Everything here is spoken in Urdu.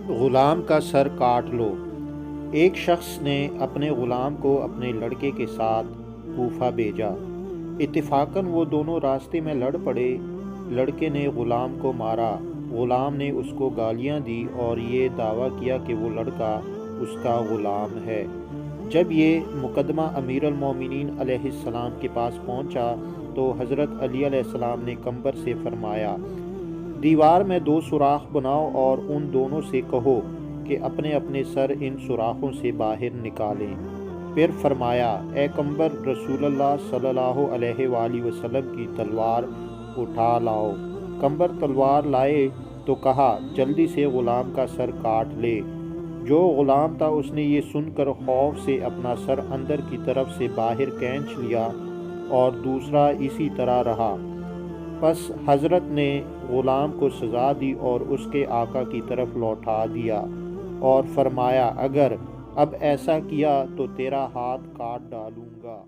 غلام کا سر کاٹ لو۔ ایک شخص نے اپنے غلام کو اپنے لڑکے کے ساتھ کوفہ بھیجا۔ اتفاقاً وہ دونوں راستے میں لڑ پڑے۔ لڑکے نے غلام کو مارا۔ غلام نے اس کو گالیاں دی اور یہ دعویٰ کیا کہ وہ لڑکا اس کا غلام ہے۔ جب یہ مقدمہ امیر المومنین علیہ السلام کے پاس پہنچا تو حضرت علی علیہ السلام نے قمبر سے فرمایا، دیوار میں 2 سوراخ بناؤ اور ان دونوں سے کہو کہ اپنے اپنے سر ان سوراخوں سے باہر نکالیں۔ پھر فرمایا، اے قمبر، رسول اللہ صلی اللہ علیہ وآلہ وسلم کی تلوار اٹھا لاؤ۔ قمبر تلوار لائے تو کہا، جلدی سے غلام کا سر کاٹ لے۔ جو غلام تھا اس نے یہ سن کر خوف سے اپنا سر اندر کی طرف سے باہر کھینچ لیا اور دوسرا اسی طرح رہا۔ پس حضرت نے غلام کو سزا دی اور اس کے آقا کی طرف لوٹا دیا اور فرمایا، اگر اب ایسا کیا تو تیرا ہاتھ کاٹ ڈالوں گا۔